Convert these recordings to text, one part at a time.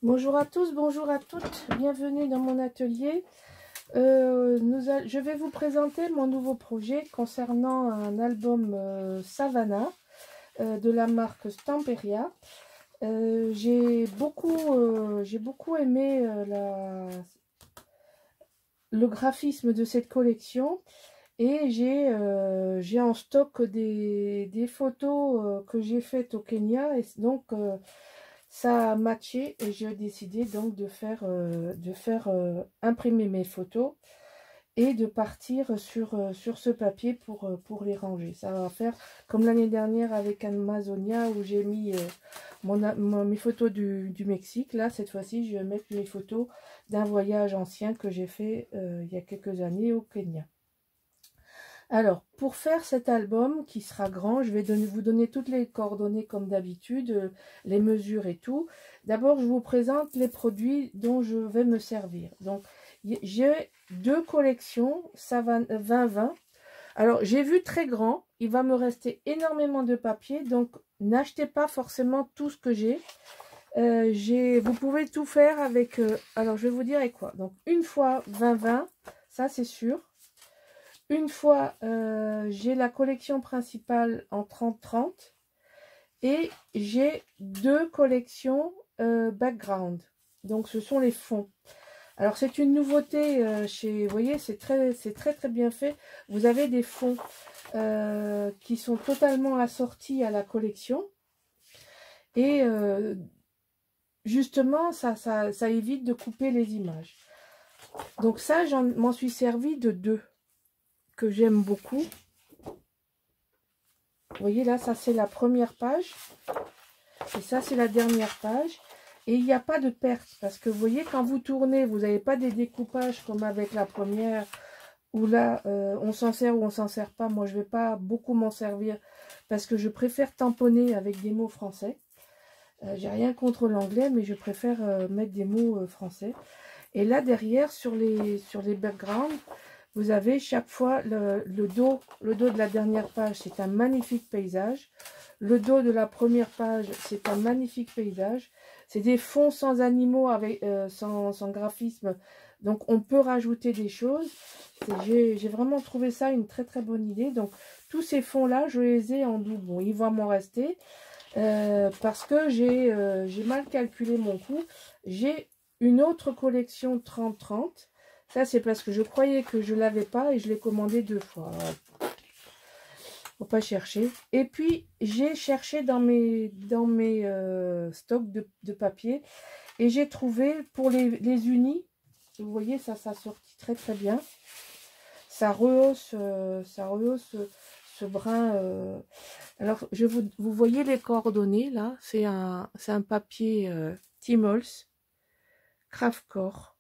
Bonjour à tous, bonjour à toutes, bienvenue dans mon atelier. Je vais vous présenter mon nouveau projet concernant un album Savannah de la marque Stamperia. J'ai beaucoup aimé le graphisme de cette collection et j'ai en stock des photos que j'ai faites au Kenya et donc ça a matché et j'ai décidé donc de faire imprimer mes photos et de partir sur ce papier pour les ranger. Ça va faire comme l'année dernière avec Amazonia où j'ai mis mes photos du Mexique. Là, cette fois-ci, je vais mettre mes photos d'un voyage ancien que j'ai fait il y a quelques années au Kenya. Alors, pour faire cet album qui sera grand, je vais vous donner toutes les coordonnées comme d'habitude, les mesures et tout. D'abord, je vous présente les produits dont je vais me servir. Donc, j'ai deux collections Savannah 2020. Alors, j'ai vu très grand, il va me rester énormément de papier, donc n'achetez pas forcément tout ce que j'ai. Vous pouvez tout faire avec, alors je vais vous dire avec quoi. Donc, une fois 2020, ça c'est sûr. Une fois, j'ai la collection principale en 30-30 et j'ai deux collections background. Donc, ce sont les fonds. Alors, c'est une nouveauté vous voyez, c'est très bien fait. Vous avez des fonds qui sont totalement assortis à la collection. Et justement, ça évite de couper les images. Donc ça, m'en suis servi de deux que j'aime beaucoup. Vous voyez là, ça c'est la première page. Et ça c'est la dernière page. Et il n'y a pas de perte. Parce que vous voyez, quand vous tournez, vous n'avez pas des découpages comme avec la première. Où là, on s'en sert ou on s'en sert pas. Moi, je ne vais pas beaucoup m'en servir. Parce que je préfère tamponner avec des mots français. J'ai rien contre l'anglais, mais je préfère mettre des mots français. Et là, derrière, sur les backgrounds, vous avez chaque fois le dos de la dernière page, c'est un magnifique paysage. Le dos de la première page, c'est un magnifique paysage. C'est des fonds sans animaux, sans graphisme. Donc, on peut rajouter des choses. J'ai vraiment trouvé ça une très bonne idée. Donc, tous ces fonds-là, je les ai en double. Bon, il va m'en rester. Parce que j'ai mal calculé mon coût. J'ai une autre collection 30-30. Ça, c'est parce que je croyais que je ne l'avais pas et je l'ai commandé deux fois. Faut pas chercher. Et puis, j'ai cherché dans mes stocks de papier et j'ai trouvé pour les unis. Vous voyez, ça sortit très bien. Ça rehausse ce brin. Alors, vous voyez les coordonnées là. C'est un papier Timols Craftcore.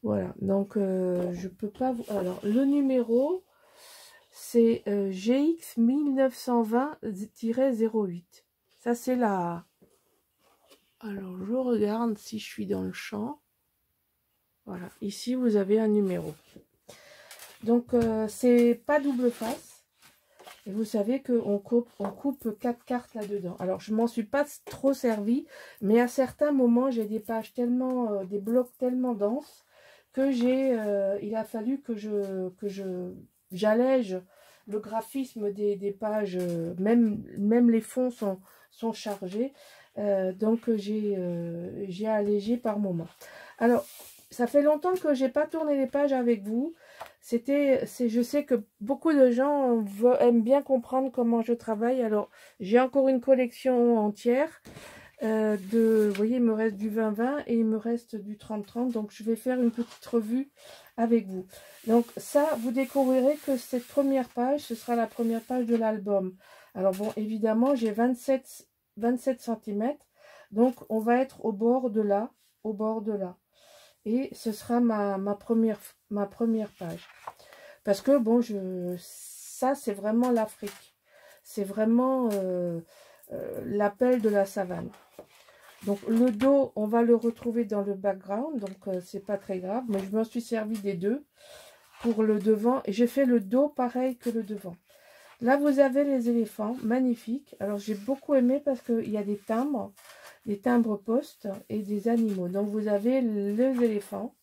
Voilà, donc je peux pas vous... Alors, le numéro, c'est GX 1920-08. Ça, c'est la... Alors, je regarde si je suis dans le champ. Voilà, ici, vous avez un numéro. Donc, c'est pas double face. Et vous savez qu'on coupe 4 cartes là-dedans. Alors, je m'en suis pas trop servi, mais à certains moments, j'ai des pages tellement... des blocs tellement denses que il a fallu que j'allège le graphisme des pages, même les fonds sont chargés, donc j'ai allégé par moment. Alors, ça fait longtemps que j'ai pas tourné les pages avec vous. Je sais que beaucoup de gens aiment bien comprendre comment je travaille. Alors, j'ai encore une collection entière. Vous voyez, il me reste du 20-20 et il me reste du 30-30. Donc, je vais faire une petite revue avec vous. Donc, ça, vous découvrirez que cette première page, ce sera la première page de l'album. Alors, bon, évidemment, j'ai 27 cm. Donc, on va être au bord de là. Et ce sera ma première page. Parce que, bon, ça, c'est vraiment l'Afrique. C'est vraiment l'appel de la savane. Donc le dos, on va le retrouver dans le background, donc c'est pas très grave, mais je m'en suis servi des deux pour le devant et j'ai fait le dos pareil que le devant. Là vous avez les éléphants, magnifiques. Alors j'ai beaucoup aimé parce qu'il y a des timbres des timbres-poste et des animaux. Donc vous avez les éléphants.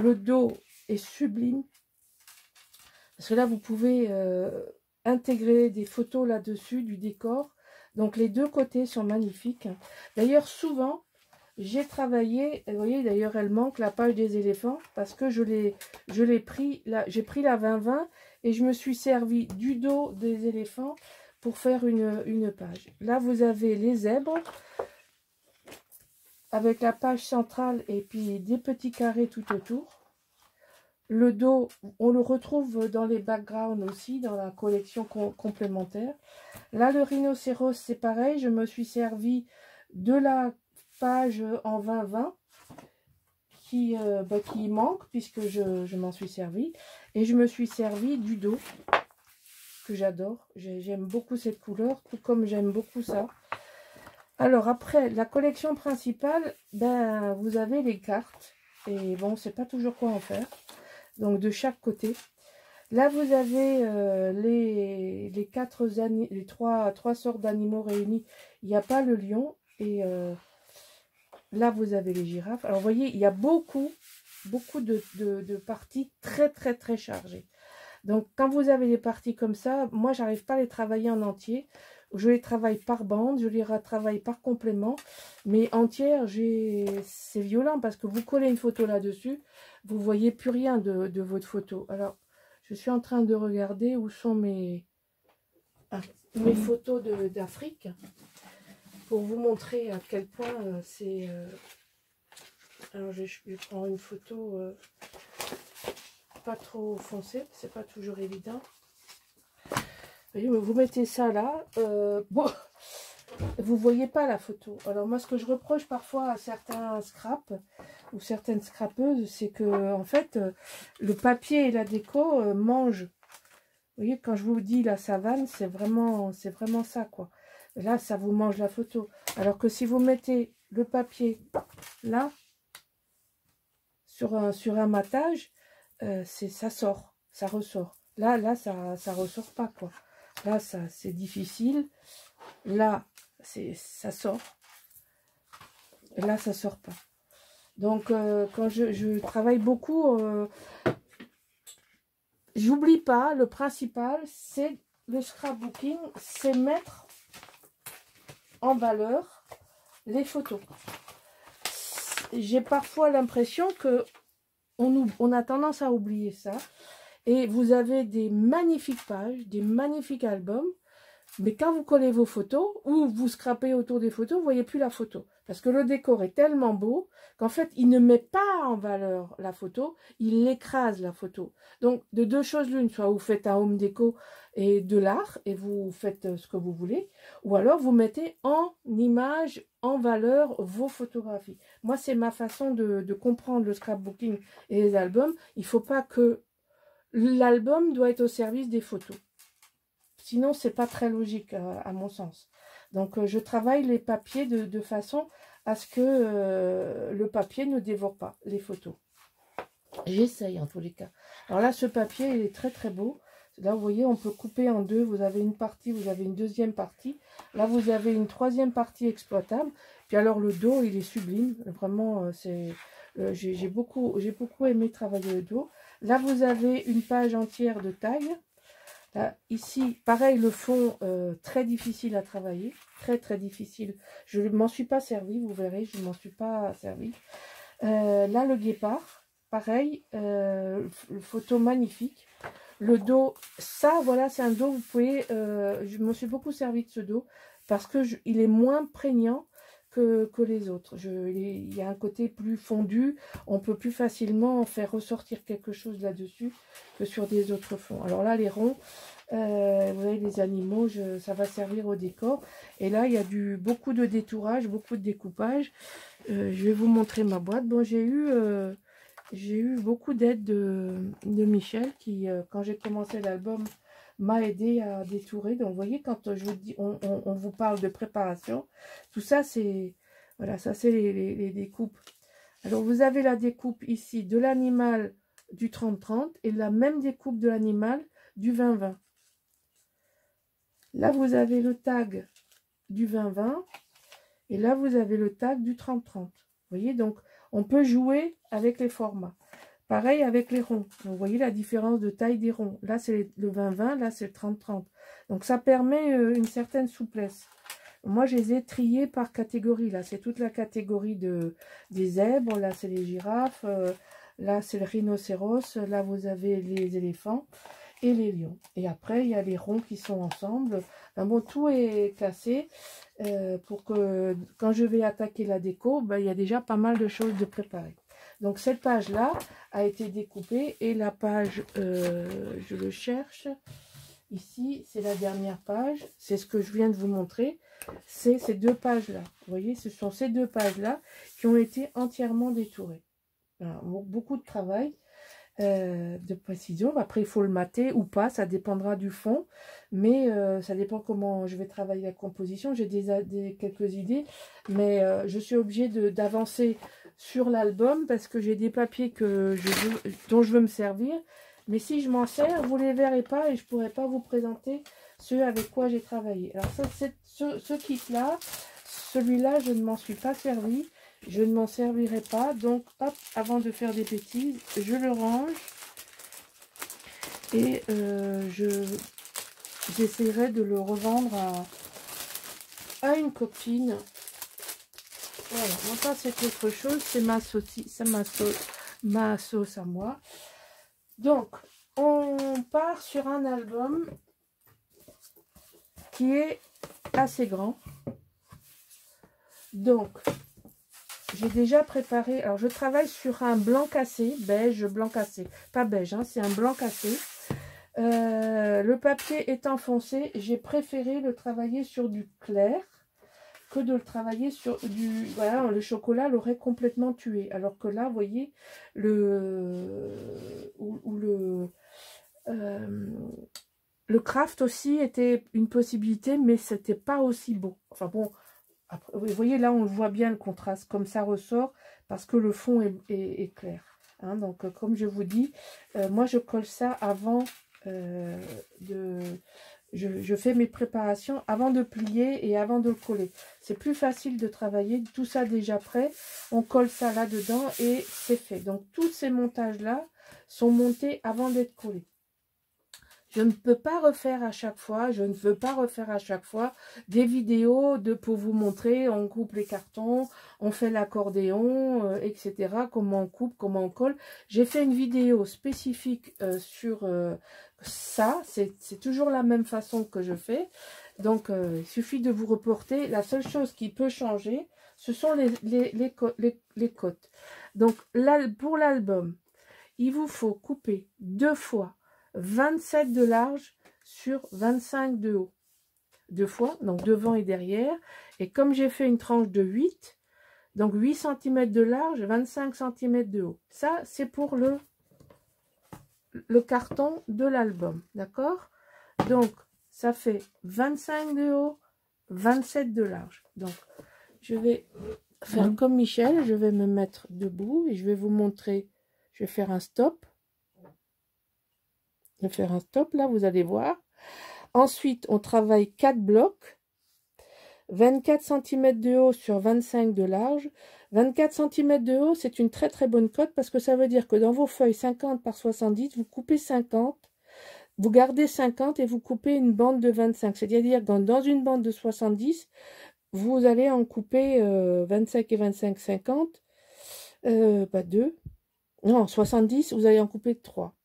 Le dos est sublime. Parce que là, vous pouvez intégrer des photos là-dessus, du décor. Donc les deux côtés sont magnifiques. D'ailleurs, souvent, j'ai travaillé, vous voyez d'ailleurs elle manque la page des éléphants parce que je l'ai pris, j'ai pris la 20-20 et je me suis servi du dos des éléphants pour faire une page. Là vous avez les zèbres avec la page centrale et puis des petits carrés tout autour. Le dos, on le retrouve dans les backgrounds aussi, dans la collection complémentaire. Là le rhinocéros c'est pareil, je me suis servi de la page en 20-20 qui manque puisque je m'en suis servi et je me suis servi du dos que j'adore, j'aime beaucoup cette couleur tout comme j'aime beaucoup ça. Alors après la collection principale, ben vous avez les cartes et bon c'est pas toujours quoi en faire, donc de chaque côté. Là vous avez les trois sortes d'animaux réunis, il n'y a pas le lion et là, vous avez les girafes. Alors, vous voyez, il y a beaucoup de parties très chargées. Donc, quand vous avez des parties comme ça, moi, j'arrive pas à les travailler en entier. Je les travaille par bande, je les retravaille par complément. Mais entière, c'est violent parce que vous collez une photo là-dessus, vous voyez plus rien de votre photo. Alors, je suis en train de regarder où sont mes photos d'Afrique. Pour vous montrer à quel point c'est... alors je vais prendre une photo pas trop foncée, c'est pas toujours évident. Vous mettez ça là, bon, vous voyez pas la photo. Alors moi ce que je reproche parfois à certains scraps ou certaines scrapeuses, c'est que en fait le papier et la déco mangent. Vous voyez, quand je vous dis la savane, c'est vraiment ça quoi. Là, ça vous mange la photo. Alors que si vous mettez le papier là, sur un matage, ça sort, ça ressort. Là, ça ressort pas, quoi. Là, c'est difficile. Là, ça sort. Et là, ça sort pas. Donc, quand je travaille beaucoup, j'oublie pas, le principal, c'est le scrapbooking, c'est mettre en valeur les photos. J'ai parfois l'impression que on a tendance à oublier ça. Et vous avez des magnifiques pages, des magnifiques albums. Mais quand vous collez vos photos ou vous scrapez autour des photos, vous ne voyez plus la photo. Parce que le décor est tellement beau qu'en fait, il ne met pas en valeur la photo, il écrase la photo. Donc, de deux choses l'une, soit vous faites un home déco et de l'art et vous faites ce que vous voulez, ou alors vous mettez en image, en valeur vos photographies. Moi, c'est ma façon de comprendre le scrapbooking et les albums. Il ne faut pas que l'album doit être au service des photos. Sinon, c'est pas très logique à mon sens. Donc, je travaille les papiers de façon à ce que le papier ne dévore pas les photos. J'essaye en tous les cas. Alors là, ce papier, il est très beau. Là, vous voyez, on peut couper en deux. Vous avez une partie, vous avez une deuxième partie. Là, vous avez une troisième partie exploitable. Puis alors, le dos, il est sublime. Vraiment, j'ai beaucoup aimé travailler le dos. Là, vous avez une page entière de taille. Là, ici, pareil, le fond, très difficile à travailler, très difficile. Je ne m'en suis pas servi, vous verrez, je ne m'en suis pas servi. Là, le guépard, pareil, photo magnifique. Le dos, ça, voilà, c'est un dos, vous pouvez, je me suis beaucoup servi de ce dos, parce que il est moins prégnant que les autres. Il y a un côté plus fondu, on peut plus facilement faire ressortir quelque chose là-dessus que sur des autres fonds. Alors là, les ronds, vous voyez les animaux, ça va servir au décor. Et là, il y a beaucoup de détourage, beaucoup de découpage. Je vais vous montrer ma boîte. Bon, j'ai eu beaucoup d'aide de Michel qui, quand j'ai commencé l'album, m'a aidé à détourer. Donc, vous voyez, quand je vous dis, on vous parle de préparation, tout ça, c'est voilà, ça c'est les découpes. Alors, vous avez la découpe ici de l'animal du 30-30 et la même découpe de l'animal du 20-20. Là, vous avez le tag du 20-20 Et là, vous avez le tag du 30-30. Vous voyez, donc, on peut jouer avec les formats. Pareil avec les ronds. Donc, vous voyez la différence de taille des ronds. Là, c'est le 20-20, là, c'est le 30-30. Donc, ça permet une certaine souplesse. Moi, je les ai triés par catégorie. Là, c'est toute la catégorie des zèbres. Là, c'est les girafes. Là, c'est le rhinocéros. Là, vous avez les éléphants et les lions. Et après, il y a les ronds qui sont ensemble. Enfin, bon, tout est classé pour que quand je vais attaquer la déco, ben, il y a déjà pas mal de choses de préparer. Donc, cette page-là a été découpée et la page, je le cherche, ici, c'est la dernière page. C'est ce que je viens de vous montrer. C'est ces deux pages-là. Vous voyez, ce sont ces deux pages-là qui ont été entièrement détourées. Voilà, beaucoup de travail. De précision. Après, il faut le mater ou pas, ça dépendra du fond, mais ça dépend comment je vais travailler la composition. J'ai quelques idées, mais je suis obligée d'avancer sur l'album parce que j'ai des papiers dont je veux me servir, mais si je m'en sers, vous les verrez pas et je pourrai pas vous présenter ceux avec quoi j'ai travaillé. Alors ça, ce kit-là, celui-là, je ne m'en suis pas servi. Je ne m'en servirai pas, donc hop, avant de faire des bêtises, je le range et j'essaierai de le revendre à une copine. Voilà, donc ça c'est autre chose, c'est ma sauce à moi. Donc, on part sur un album qui est assez grand. Donc, j'ai déjà préparé, alors je travaille sur un blanc cassé, beige, blanc cassé, pas beige, hein, c'est un blanc cassé. Le papier étant foncé, j'ai préféré le travailler sur du clair que de le travailler sur du... Voilà, le chocolat l'aurait complètement tué. Alors que là, vous voyez, le craft aussi était une possibilité, mais c'était pas aussi beau. Enfin bon... Après, vous voyez, là, on voit bien le contraste, comme ça ressort, parce que le fond est clair. Hein, donc, comme je vous dis, moi, je colle ça avant je fais mes préparations avant de plier et avant de le coller. C'est plus facile de travailler, tout ça déjà prêt. On colle ça là-dedans et c'est fait. Donc, tous ces montages-là sont montés avant d'être collés. Je ne peux pas refaire à chaque fois, je ne veux pas refaire à chaque fois des vidéos pour vous montrer, on coupe les cartons, on fait l'accordéon, etc. Comment on coupe, comment on colle. J'ai fait une vidéo spécifique sur ça, c'est toujours la même façon que je fais. Donc, il suffit de vous reporter. La seule chose qui peut changer, ce sont les cotes. Donc, pour l'album, il vous faut couper 2 fois 27 de large sur 25 de haut. 2 fois, donc devant et derrière. Et comme j'ai fait une tranche de 8, donc 8 cm de large, 25 cm de haut. Ça, c'est pour le carton de l'album. D'accord? Donc, ça fait 25 de haut, 27 de large. Donc, je vais faire comme Michel. Je vais me mettre debout et je vais vous montrer. Je vais faire un stop. Je vais faire un stop, là, vous allez voir. Ensuite, on travaille 4 blocs. 24 cm de haut sur 25 de large. 24 cm de haut, c'est une très très bonne cote parce que ça veut dire que dans vos feuilles 50 par 70, vous coupez 50, vous gardez 50 et vous coupez une bande de 25. C'est-à-dire que dans une bande de 70, vous allez en couper 25 et 25, 50. Pas 2. Non, 70, vous allez en couper 3.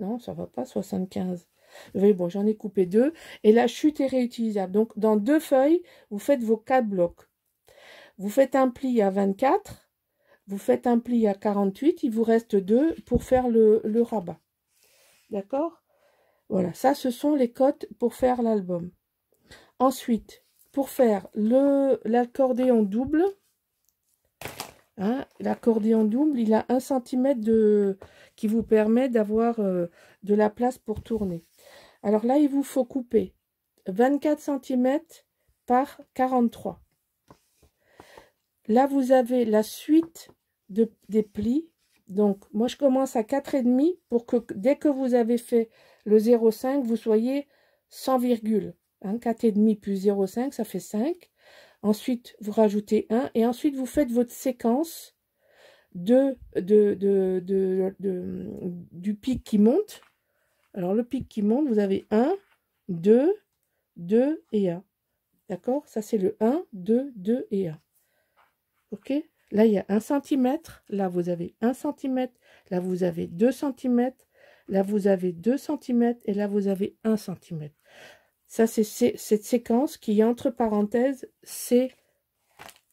Non, ça va pas, 75. Oui, bon, j'en ai coupé 2. Et la chute est réutilisable. Donc, dans 2 feuilles, vous faites vos 4 blocs. Vous faites un pli à 24. Vous faites un pli à 48. Il vous reste 2 pour faire le rabat. D'accord? Voilà, ça, ce sont les cotes pour faire l'album. Ensuite, pour faire l'accordéon double, hein, l'accordéon double, il a 1 cm qui vous permet d'avoir de la place pour tourner. Alors là, il vous faut couper 24 cm par 43. Là, vous avez la suite des plis. Donc, moi, je commence à 4,5 pour que dès que vous avez fait le 0,5, vous soyez sans virgule. Hein, 4,5 plus 0,5, ça fait 5. ensuite vous rajoutez un, et ensuite vous faites votre séquence du pic qui monte. Alors le pic qui monte, vous avez 1, 2, 2 et 1. D'accord? Ça c'est le 1, 2, 2 et 1. Ok? Là il y a 1 cm, là vous avez 1 cm, là vous avez 2 cm, là vous avez 2 cm et là vous avez 1 cm. Ça c'est cette séquence qui, entre parenthèses, c'est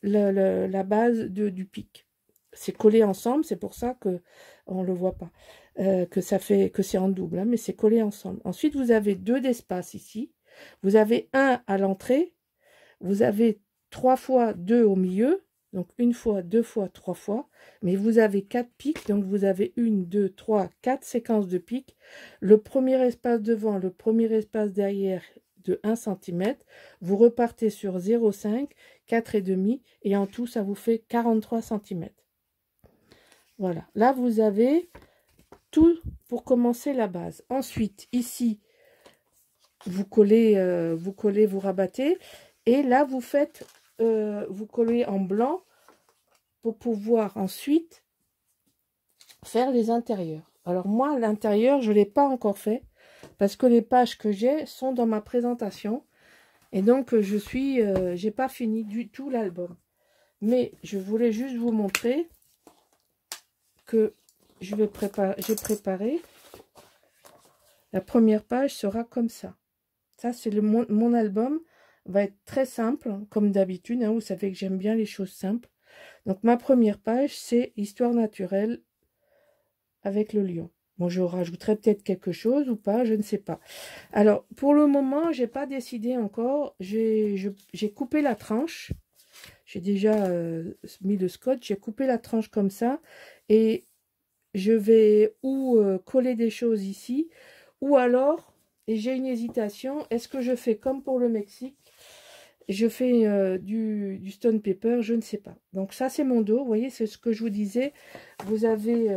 la base du pic. C'est collé ensemble, c'est pour ça que on le voit pas, que ça fait que c'est en double, hein, mais c'est collé ensemble. Ensuite vous avez 2 d'espace ici, vous avez 1 à l'entrée, vous avez 3 fois 2 au milieu, donc 1 fois, 2 fois, 3 fois, mais vous avez 4 pics, donc vous avez 1, 2, 3, 4 séquences de pics. Le premier espace devant, le premier espace derrière de 1 cm, vous repartez sur 0,5, 4,5 et en tout ça vous fait 43 cm. Voilà, là vous avez tout pour commencer la base. Ensuite, ici, vous collez, vous rabattez, et là vous faites, vous collez en blanc pour pouvoir ensuite faire les intérieurs. Alors moi, l'intérieur, je ne l'ai pas encore fait, parce que les pages que j'ai sont dans ma présentation, et donc j'ai pas fini du tout l'album. Mais je voulais juste vous montrer que j'ai préparé. La première page sera comme ça. Ça, c'est mon album. Va être très simple, comme d'habitude. Hein, vous savez que j'aime bien les choses simples. Donc, ma première page, c'est Histoire naturelle avec le lion. Bon, je rajouterai peut-être quelque chose ou pas, je ne sais pas. Alors, pour le moment, j'ai pas décidé encore. J'ai coupé la tranche. J'ai déjà mis le scotch. J'ai coupé la tranche comme ça. Et je vais ou coller des choses ici, ou alors, et j'ai une hésitation, est-ce que je fais comme pour le Mexique, je fais du stone paper, je ne sais pas. Donc ça c'est mon dos, vous voyez, c'est ce que je vous disais. Vous avez,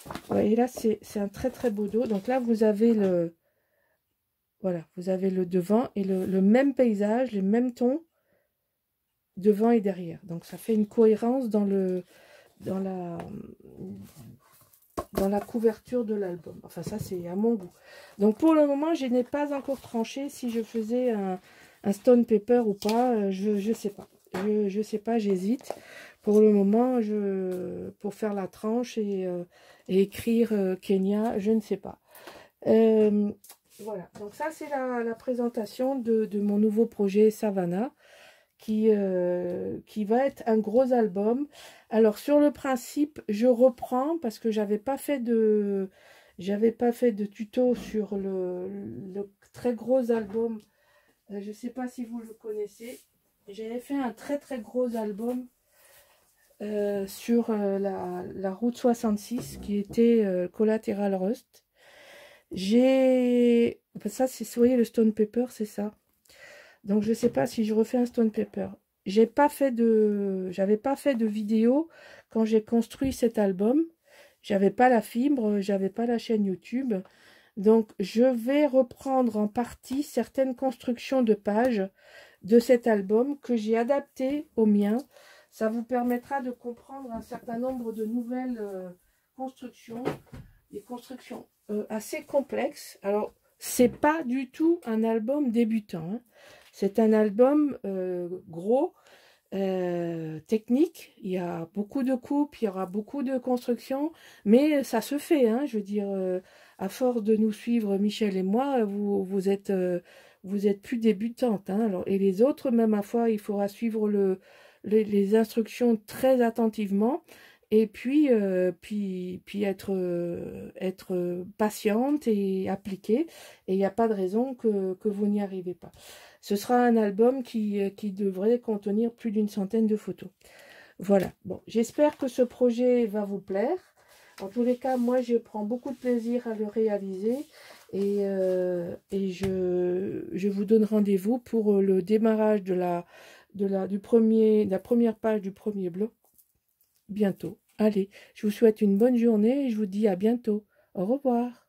vous voyez là, c'est un très très beau dos. Donc là vous avez le, voilà, vous avez le devant et le même paysage, les mêmes tons, devant et derrière. Donc ça fait une cohérence dans la couverture de l'album. Enfin, ça, c'est à mon goût. Donc, pour le moment, je n'ai pas encore tranché si je faisais un stone paper ou pas. Je sais pas. Je sais pas, j'hésite. Pour le moment, pour faire la tranche et écrire Kenya, je ne sais pas. Voilà. Donc, ça, c'est la présentation de mon nouveau projet Savannah, qui va être un gros album. Alors sur le principe, je reprends parce que j'avais pas fait de tuto sur le très gros album. Je sais pas si vous le connaissez. J'avais fait un très très gros album sur la route 66 qui était Collateral Rust. Ça, c'est, vous voyez, le stone paper, c'est ça. Donc je sais pas si je refais un stone paper. J'avais pas fait de vidéo quand j'ai construit cet album. J'avais pas la fibre, j'avais pas la chaîne YouTube. Donc je vais reprendre en partie certaines constructions de pages de cet album que j'ai adapté au mien. Ça vous permettra de comprendre un certain nombre de nouvelles constructions, des constructions assez complexes. Alors c'est pas du tout un album débutant, hein. C'est un album gros, technique. Il y a beaucoup de coupes, il y aura beaucoup de constructions, mais ça se fait, hein. Je veux dire, à force de nous suivre, Michel et moi, vous êtes plus débutante, hein. Alors, et les autres, même à fois, il faudra suivre les instructions très attentivement. Et puis, être patiente et appliquée. Et il n'y a pas de raison que vous n'y arrivez pas. Ce sera un album qui devrait contenir plus d'une centaine de photos. Voilà. Bon, j'espère que ce projet va vous plaire. En tous les cas, moi, je prends beaucoup de plaisir à le réaliser. Et je vous donne rendez-vous pour le démarrage de la première page du premier bloc bientôt. Allez, je vous souhaite une bonne journée et je vous dis à bientôt. Au revoir.